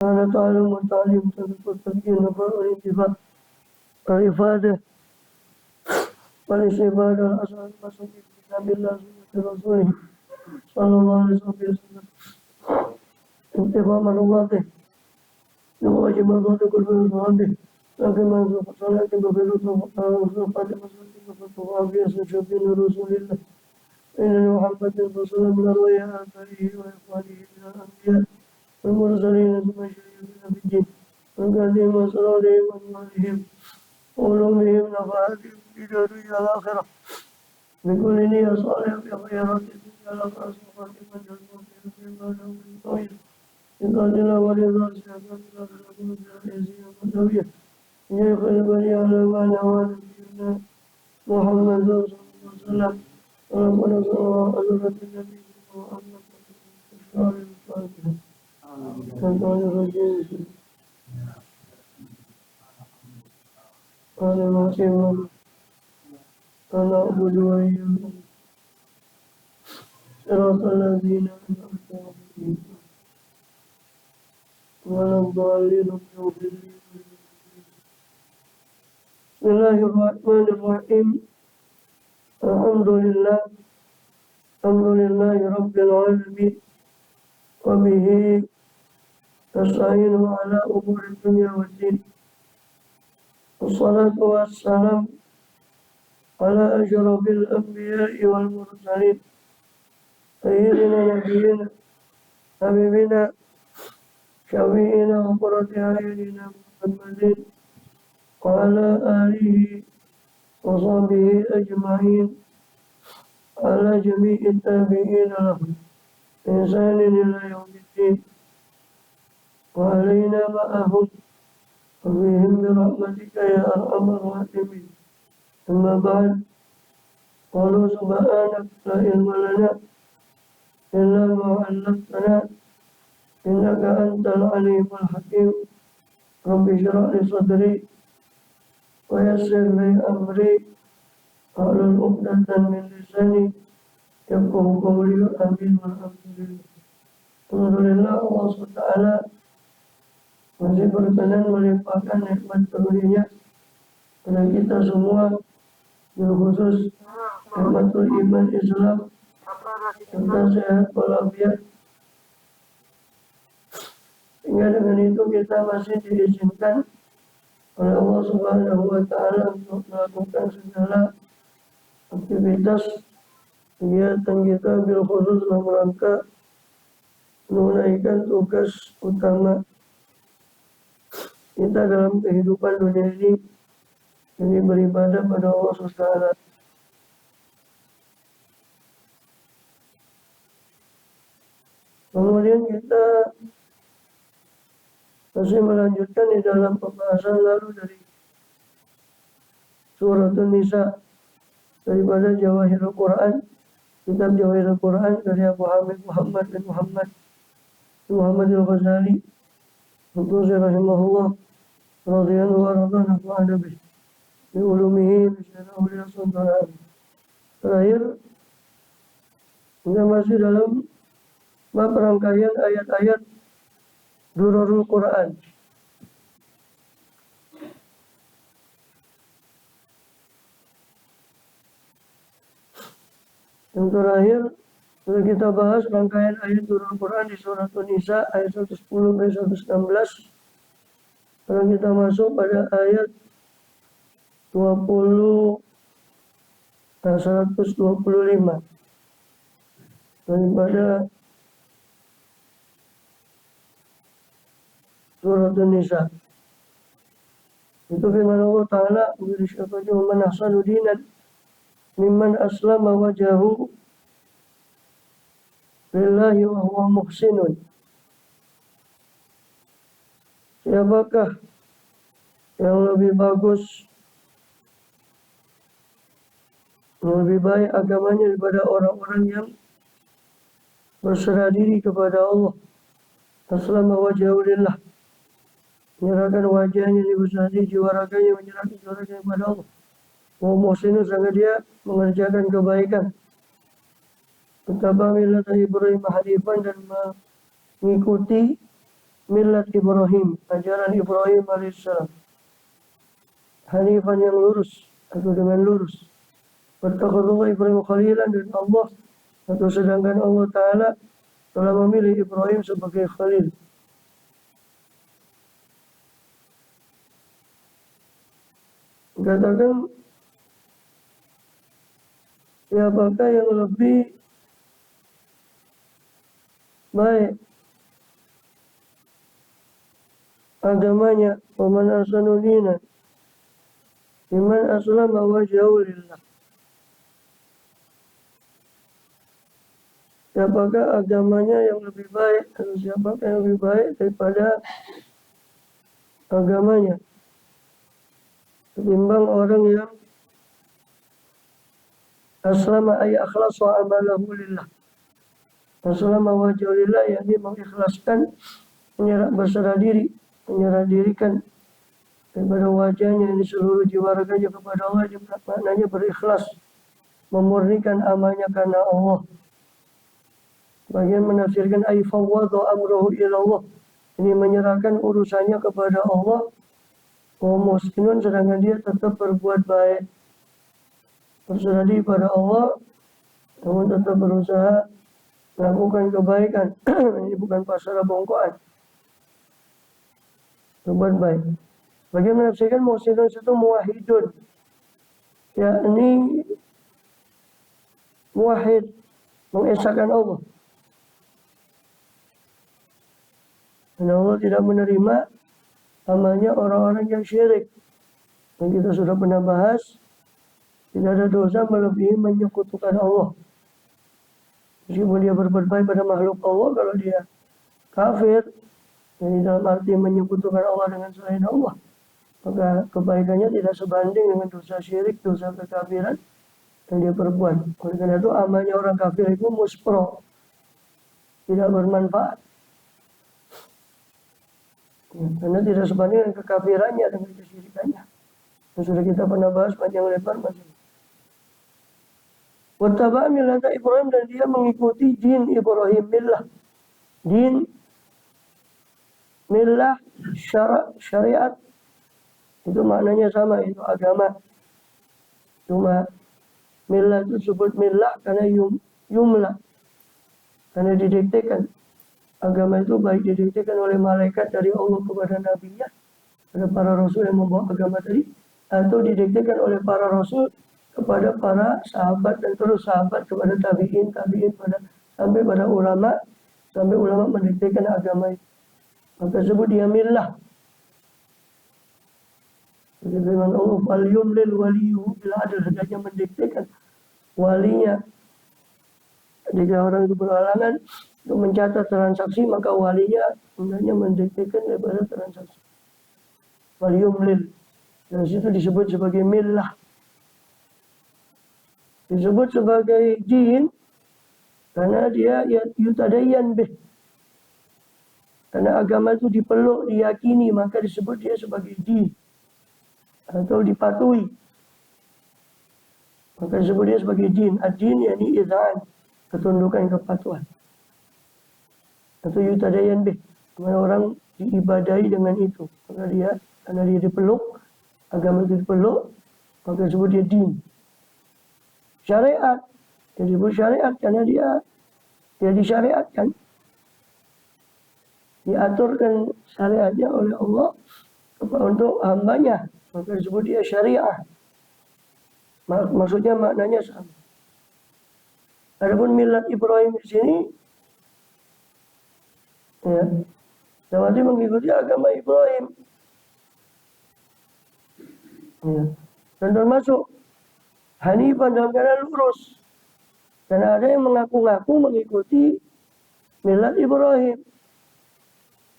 كان تعلم والتعليم تذكر التذكير نفر والانتفاع والإفادة والاستفادة الأصل المقصود في كتاب الله وسنة رسوله صلى الله عليه وسلم انتفاع معلوماته لواجب مرضاته كل من صحابه لكن ما سوف صلاة بفلوس وفقها وسوف قد مسلم وفتوها في أسل من رسول الله إن محمد صلى الله عليه وسلم من رؤيا آثاره وإخوانه من الأنبياء والمرسلين ثم شهدنا في الدين وقالهم وأسرارهم وأنوارهم وعلومهم نفعاتهم في الدنيا الآخرة بكل نية صالحة في خيرات الدنيا الآخرة وخاتمة المؤمنين فيما لهم من خير بقدر ورضا سيكون لك الأمور العزيزية والمدوية شيخ البري على ما نوى نبينا محمد صلى الله عليه وسلم وربنا صلى الله على حضرة النبي محمد صلى الله عليه وسلم الشيطان الرجيم قال الحكيم أنا أعبد وإياكم صراط الذين أنعمت عليهم ولا الضالين بسم الله الرحمن الرحيم الحمد لله رب العالمين وبه نستعين على أمور الدنيا والدين والصلاة والسلام على أشرف الأنبياء والمرسلين سيدنا نبينا حبيبنا شفيعنا وقرة أعيننا محمد وعلى آله وصحبه أجمعين على جميع التابعين لهم بإحسان إلى يوم الدين وعلينا معهم وفيهم برحمتك يا أرحم الراحمين أما بعد قالوا سبحانك لا علم لنا إلا ما علمتنا إنك أنت العليم الحكيم رب اشرح لي صدري ويسر لي أمري واحلل عقدة من لساني يفقهوا قولي آمين والحمد لله. Alhamdulillah Allah SWT masih berkenan melimpahkan nikmat karunia kepada kita semua, khusus nikmatul iman Islam serta sehat walafiat. Sehingga dengan itu kita masih diizinkan oleh Allah Subhanahu wa Ta'ala untuk melakukan segala aktivitas kegiatan kita bil khusus dalam rangka menunaikan tugas utama kita dalam kehidupan dunia ini beribadah pada Allah SWT. Kemudian kita masih melanjutkan di dalam pembahasan lalu dari Surat An-Nisa daripada Jawahirul Quran, kitab Jawahirul Quran dari Abu Hamid Muhammad bin Muhammad Al-Ghazali Al-Tusi rahimahullah radhiyallahu anhu wa adabi bi ulumihi bi syarahul sunnaah. Terakhir kita masih dalam bab rangkaian ayat-ayat Durarul Quran. Yang terakhir sudah kita bahas rangkaian ayat Durarul Quran di surat An-Nisa ayat 110 sampai 116. Sekarang kita masuk pada ayat 125 daripada Surat An-Nisa. Itu firman Allah Ta'ala bersyukur man ahsanu dinan mimman aslama wajahu lillahi wa huwa muhsinun. Siapakah yang lebih bagus, lebih baik agamanya daripada orang-orang yang berserah diri kepada Allah, aslama wajahu lillah, menyerahkan wajahnya, berserah diri, jiwa raganya menyerahkan jiwa raganya kepada Allah. Wa muhsinun, sangat dia mengerjakan kebaikan. Betapa milata Ibrahim hanifan, dan mengikuti millat Ibrahim, ajaran Ibrahim alaihissalam. Hanifan yang lurus atau dengan lurus. Wattakhadullah Ibrahim khalilan, dan Allah atau sedangkan Allah Ta'ala telah memilih Ibrahim sebagai khalil. Katakan, siapakah yang lebih baik agamanya, wa man ahsanu dinan mimman aslama wajhahu lillah. Siapakah agamanya yang lebih baik, atau siapakah yang lebih baik daripada agamanya ketimbang orang yang aslama ay akhlasa amalahu lillah. Aslama wajhahu lillah, yakni mengikhlaskan, berserah dirikan daripada wajahnya, ini seluruh jiwa raganya kepada Allah. Maknanya berikhlas, memurnikan amalnya karena Allah. Bagian menafsirkan ay fawwadha amrahu ila Allah, ini menyerahkan urusannya kepada Allah. Wa muskinun, sedangkan dia tetap berbuat baik, berserah diri pada Allah, namun tetap berusaha melakukan kebaikan. Ini bukan pasrah bongkoan, berbuat baik. Bagian menafsirkan muhsinun itu muwahhidun, yakni muwahhid, mengesahkan Allah. Dan Allah tidak menerima amalnya orang-orang yang syirik. Dan kita sudah pernah bahas, tidak ada dosa melebihi menyekutukan Allah. Meskipun dia berbuat baik pada makhluk Allah, kalau dia kafir, jadi dalam arti menyekutukan Allah dengan selain Allah, maka kebaikannya tidak sebanding dengan dosa syirik, dosa kekafiran yang dia perbuat. Oleh karena itu amalnya orang kafir itu muspro, tidak bermanfaat. Karena tidak sebanding dengan kekafirannya, dengan kesyirikannya. Yang sudah kita pernah bahas panjang lebar masih. Wattaba'a millata Ibrahim, dan dia mengikuti din Ibrahim, millah. Din, millah, syariat, itu maknanya sama, itu agama. Cuma millah itu disebut millah karena yumlah, karena didiktekan. Agama itu baik didiktekan oleh malaikat dari Allah kepada nabinya, kepada para rasul yang membawa agama tadi, atau didiktekan oleh para rasul kepada para sahabat, dan terus sahabat kepada tabi'in sampai pada ulama, sampai ulama mendiktekan agama itu. Maka sebut dia millah. Jadi firman Allah, fal yumlil waliyuhu bil adl, hendaknya mendiktekan walinya. Jika orang itu berhalangan untuk mencatat transaksi, maka walinya hendaknya mendiktekan daripada transaksi. Fal yumlil, dan situ disebut sebagai millah. Disebut sebagai din karena dia yutadayyan bih, karena agama itu dipeluk, diyakini, maka disebut dia sebagai din atau dipatuhi, maka disebut dia sebagai din. Ad-din yakni idzan, ketundukan, kepatuhan. Atau yutadayyan bih, mana orang diibadahi dengan itu, maka karena dia dipeluk, agama itu dipeluk, maka disebut dia din. Syariat, dia disebut syariat karena dia disyariatkan, diaturkan syariatnya oleh Allah untuk hambanya, maka disebut dia syariah. Maksudnya maknanya sama. Adapun millat Ibrahim di sini, ya, berarti mengikuti agama Ibrahim. Ya. Dan termasuk hanifan dalam keadaan lurus. Karena ada yang mengaku-ngaku mengikuti millat Ibrahim.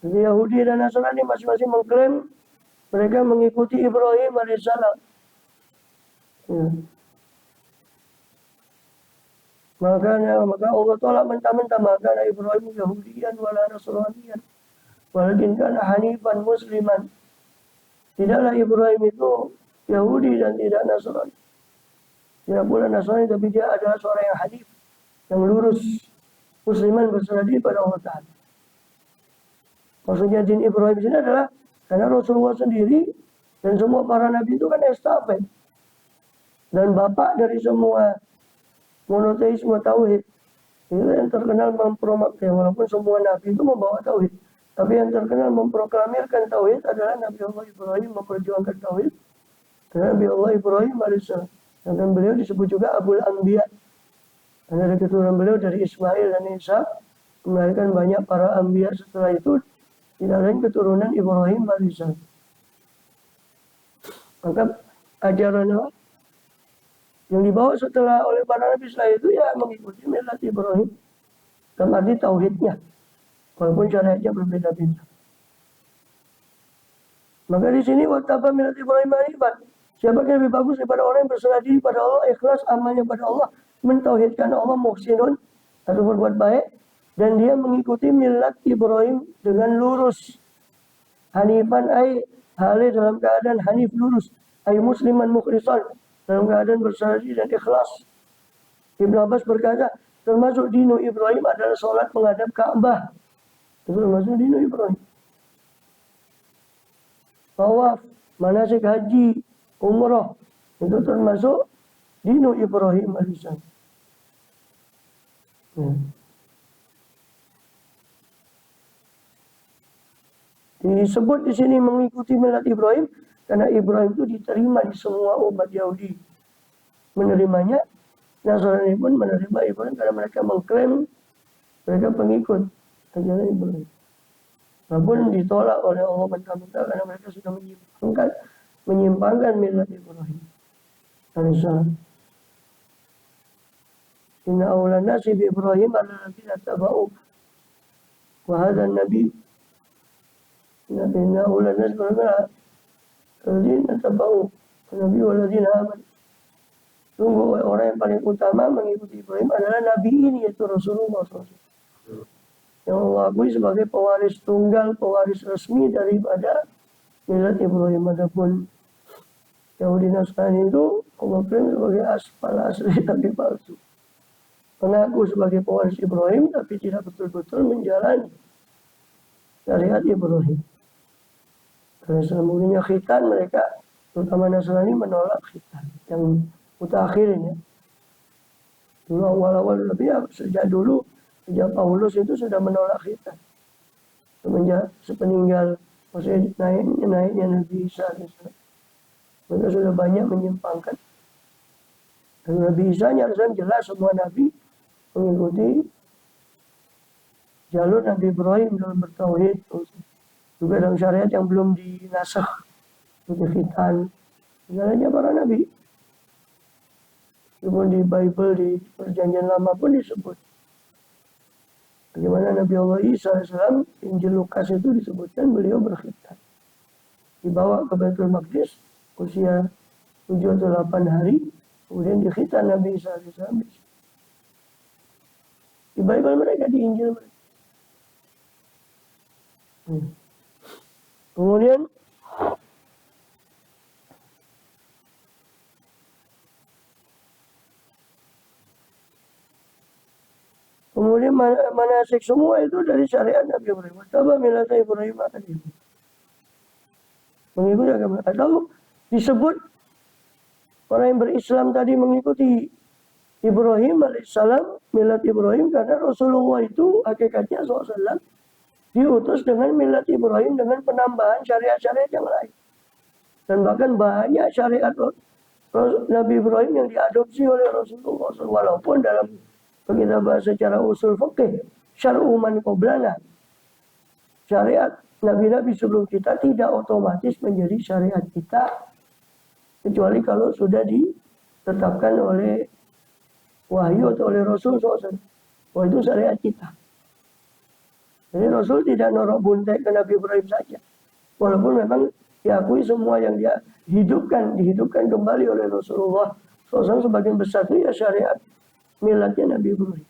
Jadi Yahudi dan Nasrani masing-masing mengklaim mereka mengikuti Ibrahim alaihissalam. Ya. Maka Allah Ta'ala mentah-mentah, maka Ibrahim Yahudian wala Nasranian, walakin kana hanifan musliman. Tidaklah Ibrahim itu Yahudi dan tidak Nasrani. Tidak pula Nasrani, tapi dia adalah seorang yang hanif, yang lurus, musliman, berserah diri pada Allah Ta'ala. Maksudnya din Ibrahim di sini adalah karena Rasulullah sendiri dan semua para nabi itu kan estafet. Dan bapak dari semua monoteisme tauhid itu yang terkenal walaupun semua nabi itu membawa tauhid, tapi yang terkenal memproklamirkan tauhid adalah Nabi Allah Ibrahim, memperjuangkan tauhid. Dan Nabi Allah Ibrahim alaihissalam, dan beliau disebut juga Abul Anbiya, karena dari keturunan beliau dari Ismail dan Isa melahirkan banyak para anbiya setelah itu, tidak lain keturunan Ibrahim alaihissalam. Maka ajaran yang dibawa setelah oleh para nabi setelah itu ya mengikuti milat Ibrahim, dalam arti tauhidnya, walaupun syariatnya berbeda-beda. Maka di sini wattaba milat Ibrahim hanifan. Siapa yang lebih bagus daripada orang yang berserah diri pada Allah, ikhlas amalnya pada Allah, mentauhidkan Allah, muhsinun, atau berbuat baik, dan dia mengikuti milat Ibrahim dengan lurus. Hanifan ay halih dalam keadaan hanif lurus, ay musliman mukhlisan, dalam keadaan berserah diri dan ikhlas. Ibnu Abbas berkata, termasuk dinu Ibrahim adalah sholat menghadap Ka'bah. Itu termasuk dinu Ibrahim. Tawaf, manasik haji, umrah, itu termasuk dinu Ibrahim alaihissalam. Disebut di sini mengikuti milat Ibrahim karena Ibrahim itu diterima di semua umat Yahudi. Menerimanya, Nasrani pun menerima Ibrahim karena mereka mengklaim mereka pengikut ajaran Ibrahim. Walaupun ditolak oleh Allah mentah-mentah karena mereka sudah menyimpangkan milat Ibrahim alaihissalam. Inna awlan nasi bi Ibrahim alladzina taba'u wa hadzal nabi. Inna awlan nasi bi Ibrahim alladzina taba'u nabi walladzina amanu. Sungguh orang yang paling utama mengikuti Ibrahim adalah nabi ini, yaitu Rasulullah SAW. Yang Allah akui sebagai pewaris tunggal, pewaris resmi daripada milat Ibrahim. Adapun Yahudi Nasrani itu Allah klaim sebagai asal asli tapi palsu. Mengaku sebagai pewaris Ibrahim tapi tidak betul-betul menjalani syariat Ibrahim. Karena semuanya khitan, mereka terutama Nasrani menolak khitan yang mutakhirin ya. Dulu awal-awal lebih ya, sejak Paulus itu sudah menolak khitan. Semenjak sepeninggal maksudnya naiknya Nabi Isa gitu. Mereka sudah banyak menyimpangkan. Dan Nabi Isa nyatakan jelas semua Nabi mengikuti jalur Nabi Ibrahim dalam bertauhid. Juga dalam syariat yang belum dinasakh. Seperti khitan. Jalannya para Nabi. Cuma di Bible, di perjanjian lama pun disebut. Bagaimana Nabi Allah Isa AS, Injil Lukas itu disebutkan beliau berkhitan. Dibawa ke Baitul Maqdis usia 7 atau 8 hari, kemudian dikhitan Nabi Isa AS. Di Bible mereka, di Injil mereka. Kemudian manasik semua itu dari syariat Nabi Ibrahim. Taba milata Ibrahim tadi. Mengikuti agama. Atau disebut orang yang berislam tadi mengikuti Ibrahim alaihissalam, milat Ibrahim, karena Rasulullah itu hakikatnya SAW diutus dengan milat Ibrahim dengan penambahan syariat-syariat yang lain. Dan bahkan banyak syariat Nabi Ibrahim yang diadopsi oleh Rasulullah SAW. Walaupun dalam kita bahas secara usul fikih, syar'u man qablana, syariat nabi-nabi sebelum kita tidak otomatis menjadi syariat kita, kecuali kalau sudah ditetapkan oleh wahyu atau oleh Rasul SAW. Oh, itu syariat kita. Jadi Rasul tidak norok buntek ke Nabi Ibrahim saja. Walaupun memang diakui semua yang dia dihidupkan kembali oleh Rasulullah SAW, sebagian besar itu ya syariat milatnya Nabi Ibrahim.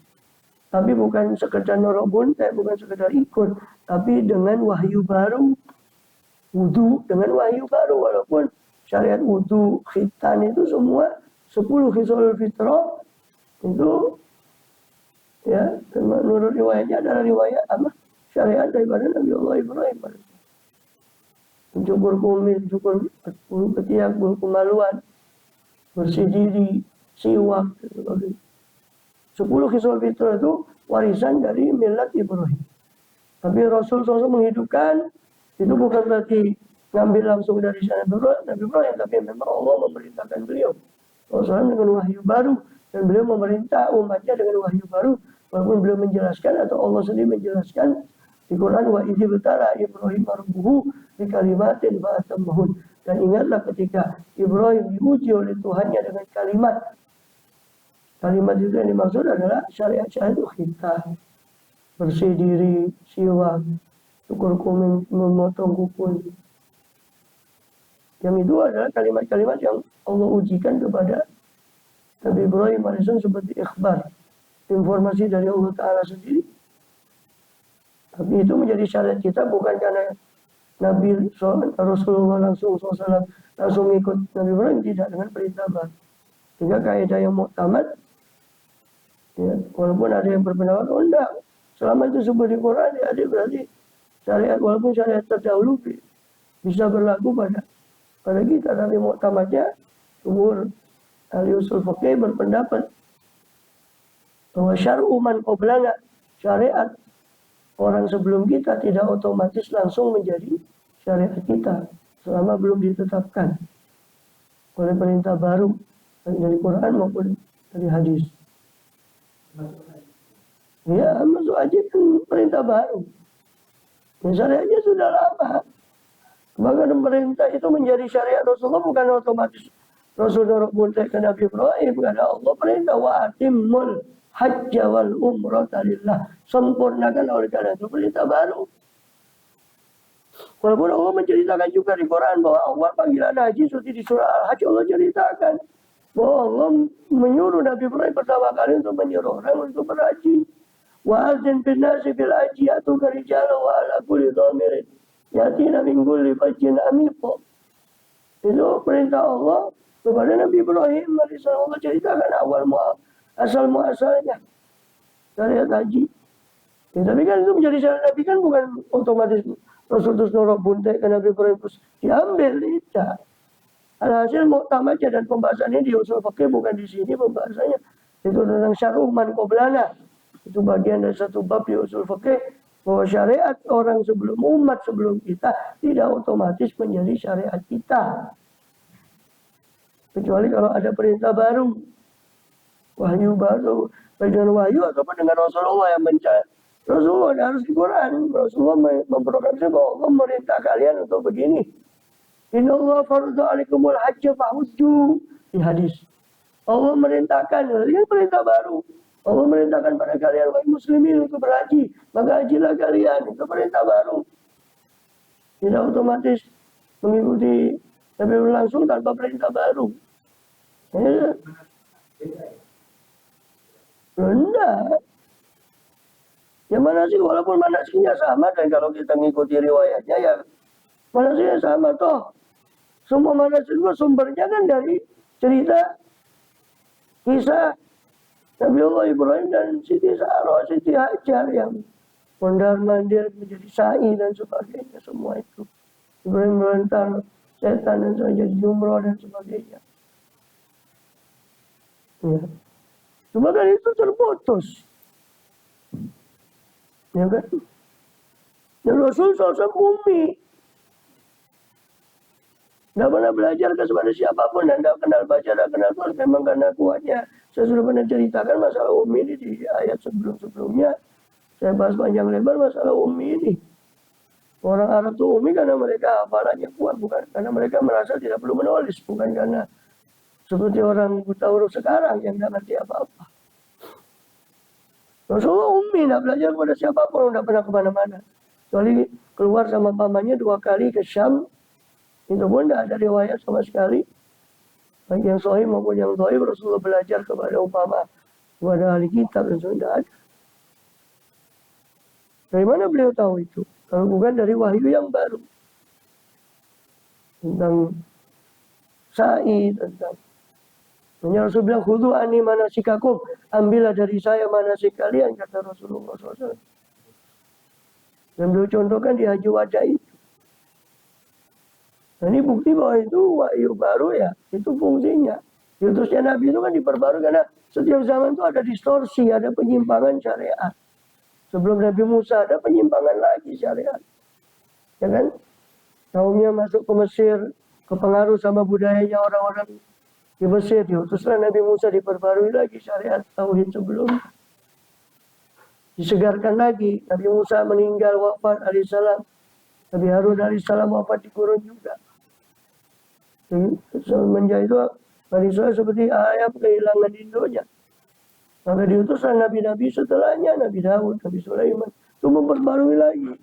Tapi bukan sekedar norok buntek, bukan sekedar ikut, tapi dengan wahyu baru. Wudu dengan wahyu baru, walaupun syariat wudu, khitan itu semua 10 khisalul fitrah itu ya, menurut riwayatnya adalah riwayat apa? syariat daripada Nabi Allah Ibrahim. Cukur kumis, cukur bulu ketiak, bulu kemaluan, bersih diri, siwak, dan sebagainya. 10 khislul fitrah itu warisan dari milat Ibrahim. Tapi Rasul SAW menghidupkan, itu bukan berarti ngambil langsung dari sana Nabi Ibrahim, tapi memang Allah memerintahkan beliau. Rasulullah dengan wahyu baru, dan beliau memerintah umatnya dengan wahyu baru, walaupun beliau menjelaskan atau Allah sendiri menjelaskan di Quran, wa idzi betara Ibrahim rabbuhu bi kalimatin fa atammahun. Dan ingatlah ketika Ibrahim diuji oleh Tuhannya dengan kalimat. Kalimat itu yang dimaksud adalah syariat-syariat khitan, bersih diri, siwak, cukur kumis, memotong kuku. Yang itu adalah kalimat-kalimat yang Allah ujikan kepada Nabi Ibrahim AS seperti ikhbar, informasi dari Allah Ta'ala sendiri. Tapi itu menjadi syariat kita bukan karena Nabi Rasulullah langsung SAW langsung ikut Nabi Ibrahim, tidak, dengan perintah baru. Sehingga kaidah yang muktamad, ya, walaupun ada yang berpendapat, oh enggak, selama itu sebut di Quran, ya ada berarti syariat, walaupun syariat terdahulu bisa berlaku pada kita. Tapi muktamadnya umur ahli usul fiqih berpendapat bahwa syar'u man qablana, syariat orang sebelum kita tidak otomatis langsung menjadi syariat kita selama belum ditetapkan oleh perintah baru dari Quran maupun dari hadis. Ya, masuk aja kan perintah baru. Ya, syariatnya sudah lama. Bahkan perintah itu menjadi syariat Rasulullah bukan otomatis Rasulullah ke Nabi Ibrahim, karena Allah perintah wa atimmul hajja wal umrata lillah. Sempurnakan oleh karena itu perintah baru. Walaupun Allah menceritakan juga di Quran bahwa awal panggilan haji seperti di surah Al-Hajj Allah ceritakan bahwa Allah menyuruh Nabi Ibrahim pertama kali untuk menyuruh orang untuk berhaji. Wa azin bin nasi bil haji atuka rijala wa ala kulli dhamirin yatina min kulli fajjin amiq. Itu perintah Allah kepada Nabi Ibrahim. Allah ceritakan asal muasalnya syariat haji. Ya, tapi kan itu menjadi syariat Nabi kan bukan otomatis Rasul terus norok buntai ke Nabi Ibrahim terus diambil, tidak. Alhasil muktamadnya dan pembahasannya di usul fikih bukan di sini pembahasannya. Itu tentang syar'u man qablana. Itu bagian dari satu bab di usul fikih bahwa syariat orang sebelum umat sebelum kita tidak otomatis menjadi syariat kita. Kecuali kalau ada perintah baru, wahyu baru, baik dengan wahyu ataupun dengan Rasulullah yang mencari. Rasulullah harus di Quran. Rasulullah memprogramasi bahwa Allah merintah kalian untuk begini. Inna Allah faradu alaikumul hajja fahujju. Di hadis. Allah merintahkan. Ini perintah baru. Allah merintahkan pada kalian wahai muslimin untuk berhaji. Maka hajilah kalian. Itu perintah baru. Tidak otomatis mengikuti Nabi langsung tanpa perintah baru. Ya. Enggak. Ya manasik walaupun manasiknya sama, dan kalau kita ngikuti riwayatnya ya manasiknya sama toh. Semua manasik itu sumbernya kan dari cerita kisah Nabi Allah Ibrahim dan Siti Sarah, Siti Hajar yang mondar-mandir menjadi sa'i dan sebagainya, semua itu. Ibrahim melontar setan dan sebagainya, jadi umroh dan sebagainya. Ya. Cuma kan itu terputus. Ya kan? Dan Rasul SAW umi. Tidak pernah belajar kepada siapapun dan tidak kenal baca, tidak kenal tulis. Memang karena kuatnya. Saya sudah pernah ceritakan masalah umi ini di ayat sebelum-sebelumnya. Saya bahas panjang lebar masalah umi ini. Orang Arab itu umi karena mereka hafalannya kuat, bukan karena mereka merasa tidak perlu menulis, bukan karena seperti orang buta huruf sekarang yang tidak ngerti apa-apa. Rasulullah umi, tidak belajar kepada siapapun, tidak pernah kemana-mana. Kecuali keluar sama pamannya 2 kali ke Syam, itu pun tidak ada riwayat sama sekali. Baik yang sahih maupun yang dhaif, Rasulullah belajar kepada kepada ahli kitab dan sebagainya, tidak ada. Dari mana beliau tahu itu? Kalau bukan dari wahyu yang baru. Tentang sa'i, tentang Rasul bilang, khudu ani manasikakum, ambillah dari saya manasik kalian, kata Rasulullah SAW. Dan beliau contohkan di Haji Wada itu. Nah, ini bukti bahwa itu wahyu baru ya, itu fungsinya. Diutusnya Nabi itu kan diperbarui karena setiap zaman itu ada distorsi, ada penyimpangan syariat. Sebelum Nabi Musa ada penyimpangan lagi syariat. Ya kan? Kaumnya masuk ke Mesir, kepengaruh sama budayanya orang-orang di Mesir. Diutuslah Nabi Musa diperbarui lagi syariat tauhid sebelumnya. Disegarkan lagi. Nabi Musa meninggal wafat alaihissalam. Nabi Harun alaihissalam wafat di gurun juga. Semenjak itu Bani Israil seperti ayam kehilangan induknya. Maka diutuslah nabi-nabi setelahnya, Nabi Daud, Nabi Sulaiman, itu memperbarui lagi.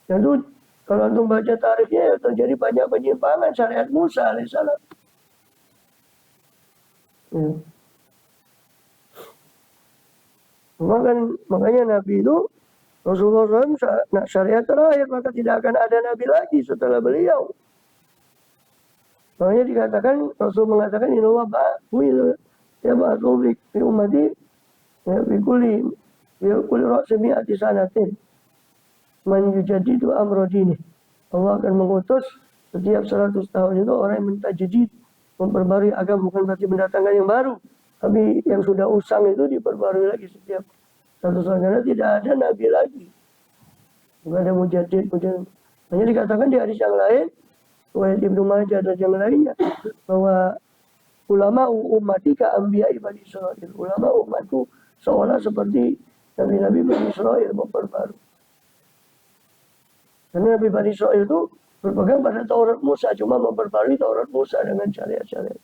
Dan itu kalau antum baca tarikhnya ya terjadi banyak penyimpangan syariat Musa alaihissalam. Ya. Makanya Nabi itu Rasulullah SAW syariat terakhir, maka tidak akan ada Nabi lagi setelah beliau. Makanya dikatakan, Rasul mengatakan, Inallah ba'atul ya ba'atul fi ummati ya bikuli ro'semi'ati sanatin man yujadidu amro dini. Allah akan mengutus setiap 100 tahun itu orang yang mentajdid, memperbarui agama, bukan berarti mendatangkan yang baru, tapi yang sudah usang itu diperbarui lagi setiap 100 tahun, karena tidak ada Nabi lagi. Bukan ada mujaddid. Hanya dikatakan di hadis yang lain, riwayat Ibnu Majah dan yang lainnya, bahwa ulama ummati ka anbiya Bani Israil. Ulama umatku seolah seperti Nabi-Nabi Bani Israil memperbarui. Karena Nabi Bani Israil itu berpegang pada Taurat Musa, cuma memperbarui Taurat Musa dengan syariat-syariat,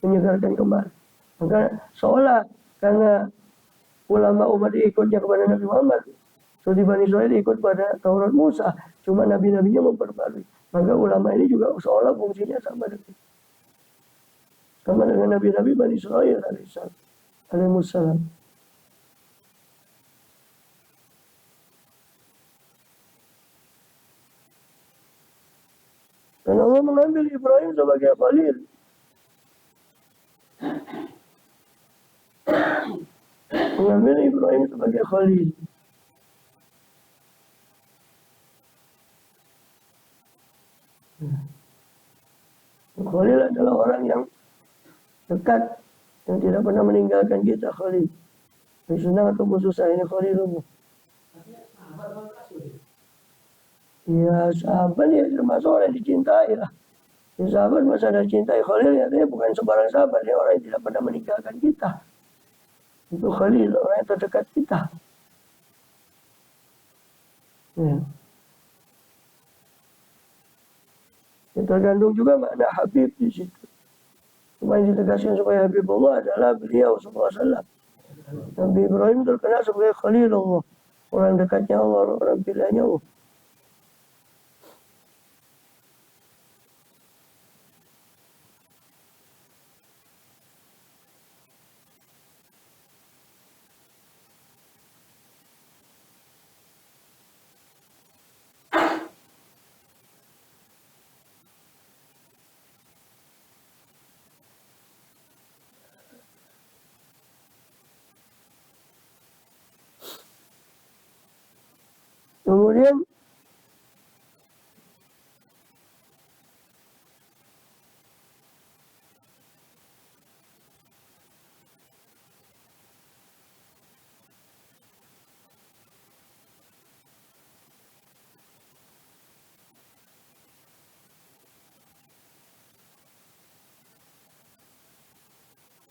menyegarkan kembali. Maka seolah karena ulama umat ikutnya kepada Nabi Muhammad, seperti Bani Israil ikut pada Taurat Musa, cuma nabi-nabinya memperbarui. Maka ulama ini juga seolah fungsinya sama dengan nabi-nabi Bani Israil alaihissalam. Dan Allah mengambil Ibrahim sebagai khalil. Mengambil Ibrahim sebagai khalil. Khalil adalah orang yang dekat, yang tidak pernah meninggalkan kita, khalil. Yang senang atau susah, ini khalilullah. Ya sahabat ya termasuk orang yang dicintai lah. Ya, sahabat masa ada cintai khalil ya, dia bukan sembarang sahabat, dia orang yang tidak pernah meninggalkan kita. Itu khalil, orang yang terdekat kita. Ya. Tergantung juga makna Habib di situ. Cuma yang ditegaskan supaya Habibullah adalah beliau SAW. Nabi Ibrahim terkenal sebagai Khalilullah, orang dekatnya Allah, orang pilihannya Allah. Kemudian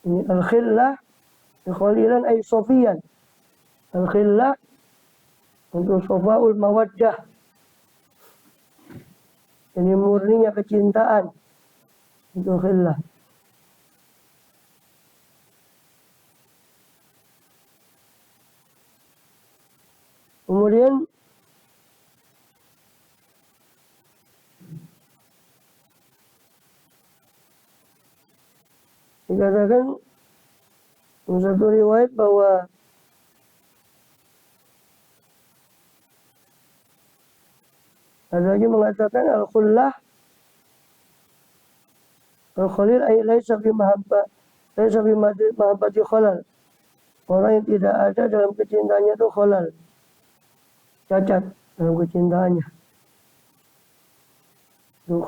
ini al-khillah, khalilan ay sofiyan. Al-khillah untuk sofaul mawaddah, ini murninya kecintaan, itu khillah. Kemudian dikatakan satu riwayat bahwa ada lagi mengatakan al-khullah al-khalil ay laisa bi mahabbah, laisa bi mahabbati khalal. Orang yang tidak ada dalam kecintaannya itu khalal. cacat dalam kecintaannya. Duka